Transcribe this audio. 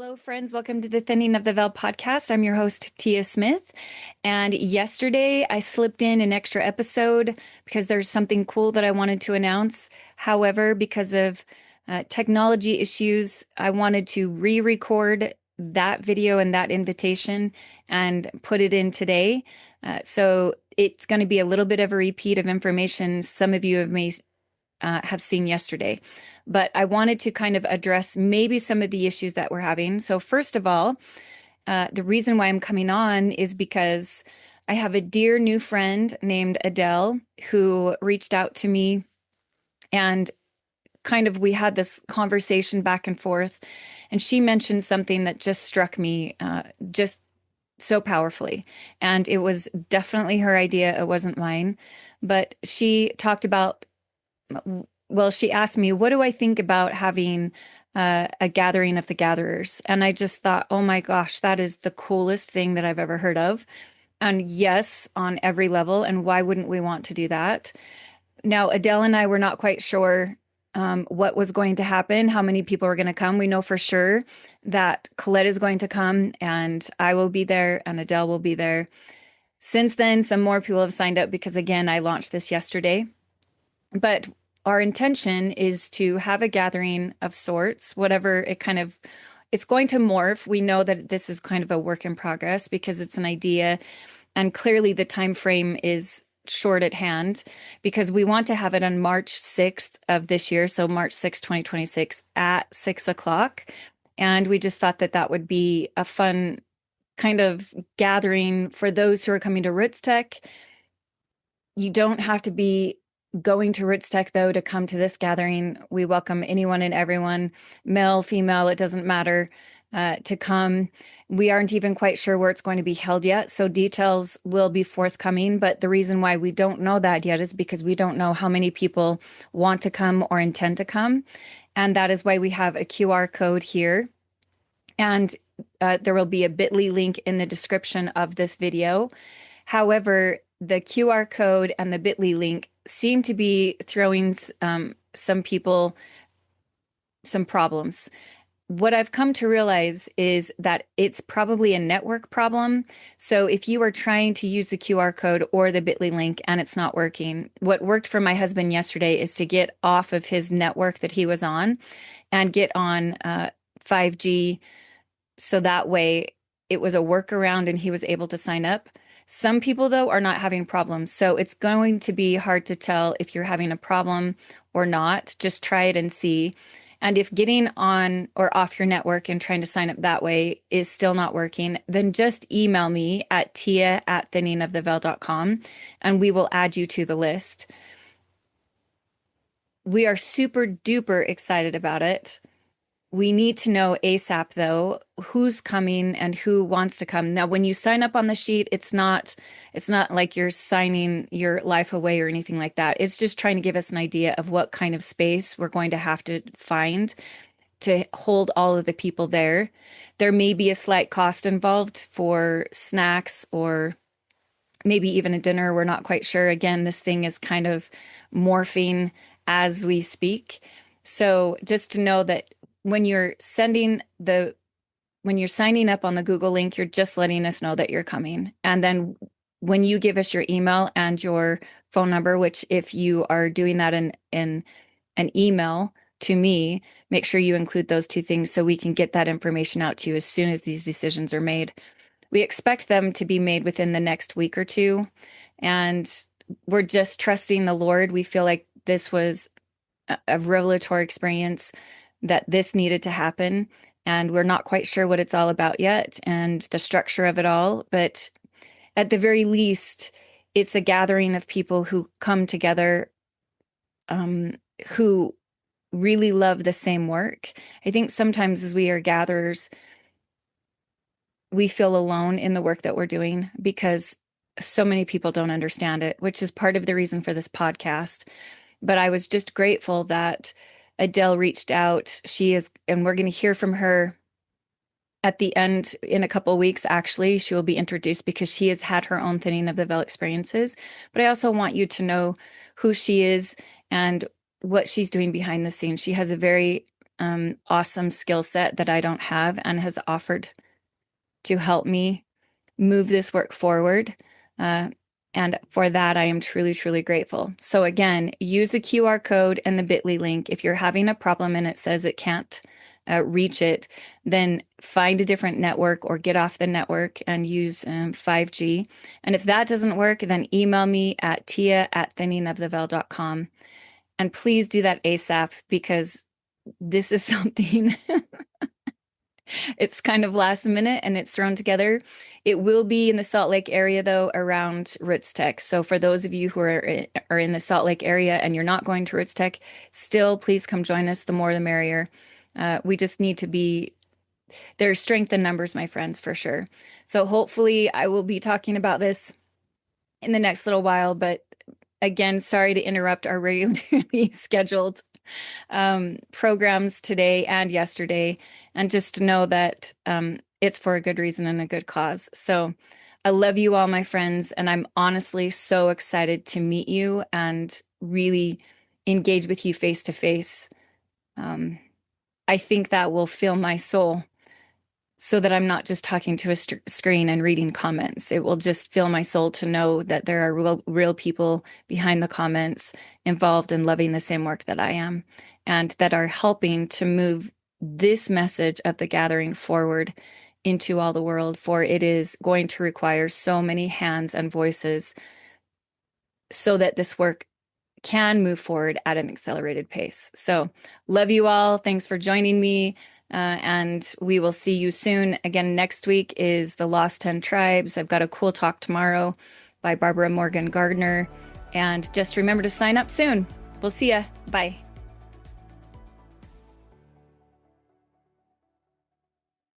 Hello, friends. Welcome to the Thinning of the Veil podcast. I'm your host, Tia Smith. And yesterday I slipped in an extra episode because there's something cool that I wanted to announce. However, because of technology issues, I wanted to re record that video and that invitation and put it in today. So it's going to be a little bit of a repeat of information some of you have seen yesterday. But I wanted to kind of address maybe some of the issues that we're having. So, first of all, the reason why I'm coming on is because I have a dear new friend named Adele who reached out to me, and kind of we had this conversation back and forth. And she mentioned something that just struck me just so powerfully. And it was definitely her idea, it wasn't mine. But she talked about, well, she asked me, what do I think about having a gathering of the gatherers? And I just thought, oh my gosh, that is the coolest thing that I've ever heard of. And yes, on every level. And why wouldn't we want to do that? Now, Adele and I were not quite sure what was going to happen, how many people were going to come. We know for sure that Colette is going to come and I will be there and Adele will be there. Since then, some more people have signed up because, again, I launched this yesterday. But our intention is to have a gathering of sorts, whatever it's going to morph. We know that this is kind of a work in progress because it's an idea, and clearly the time frame is short at hand because we want to have it on March 6th of this year. So March 6th, 2026 at 6 o'clock. And we just thought that that would be a fun kind of gathering for those who are coming to Roots Tech. You don't have to be going to Roots Tech, though, to come to this gathering. We welcome anyone and everyone, male, female, it doesn't matter, to come. We aren't even quite sure where it's going to be held yet, so details will be forthcoming. But the reason why we don't know that yet is because we don't know how many people want to come or intend to come. And that is why we have a QR code here. And there will be a bit.ly link in the description of this video. However, the QR code and the bit.ly link seem to be throwing some people some problems. What I've come to realize is that it's probably a network problem. So if you are trying to use the QR code or the bit.ly link and it's not working, what worked for my husband yesterday is to get off of his network that he was on and get on 5G. So that way it was a workaround and he was able to sign up. Some people, though, are not having problems. So it's going to be hard to tell if you're having a problem or not. Just try it and see. And if getting on or off your network and trying to sign up that way is still not working, then just email me at tia@thinningoftheveil.com and we will add you to the list. We are super duper excited about it. We need to know ASAP, though, who's coming and who wants to come. Now, when you sign up on the sheet, it's not like you're signing your life away or anything like that. It's just trying to give us an idea of what kind of space we're going to have to find to hold all of the people there. There may be a slight cost involved for snacks or maybe even a dinner. We're not quite sure. Again, this thing is kind of morphing as we speak. So just to know that when you're signing up on the Google link, you're just letting us know that you're coming. And then when you give us your email and your phone number, which if you are doing that in an email to me, make sure you include those two things so we can get that information out to you as soon as these decisions are made. We expect them to be made within the next week or two. And we're just trusting the Lord. We feel like this was a revelatory experience, that this needed to happen. And we're not quite sure what it's all about yet and the structure of it all. But at the very least, it's a gathering of people who come together, who really love the same work. I think sometimes as we are gatherers, we feel alone in the work that we're doing because so many people don't understand it, which is part of the reason for this podcast. But I was just grateful that Adele reached out. And we're going to hear from her at the end in a couple of weeks. Actually, she will be introduced because she has had her own Thinning of the Veil experiences. But I also want you to know who she is and what she's doing behind the scenes. She has a very awesome skill set that I don't have and has offered to help me move this work forward. And for that, I am truly, truly grateful. So again, use the QR code and the bit.ly link. If you're having a problem and it says it can't reach it, then find a different network or get off the network and use 5G. And if that doesn't work, then email me at tia@thinningoftheveil.com. And please do that ASAP, because this is something it's kind of last minute and it's thrown together. It will be in the Salt Lake area, though, around Roots Tech. So for those of you who are in the Salt Lake area and you're not going to Roots Tech, still, please come join us. The more, the merrier. We just need to be, there's strength in numbers, my friends, for sure. So hopefully I will be talking about this in the next little while. But again, sorry to interrupt our regularly scheduled programs today and yesterday, and just to know that it's for a good reason and a good cause. So I love you all, my friends, and I'm honestly so excited to meet you and really engage with you face to face. I think that will fill my soul, so that I'm not just talking to a screen and reading comments. It will just fill my soul to know that there are real people behind the comments, involved in loving the same work that I am, and that are helping to move this message of the gathering forward into all the world, for it is going to require so many hands and voices so that this work can move forward at an accelerated pace. So love you all. Thanks for joining me. And we will see you soon. Again, next week is the Lost 10 Tribes. I've got a cool talk tomorrow by Barbara Morgan Gardner. And just remember to sign up soon. We'll see ya. Bye.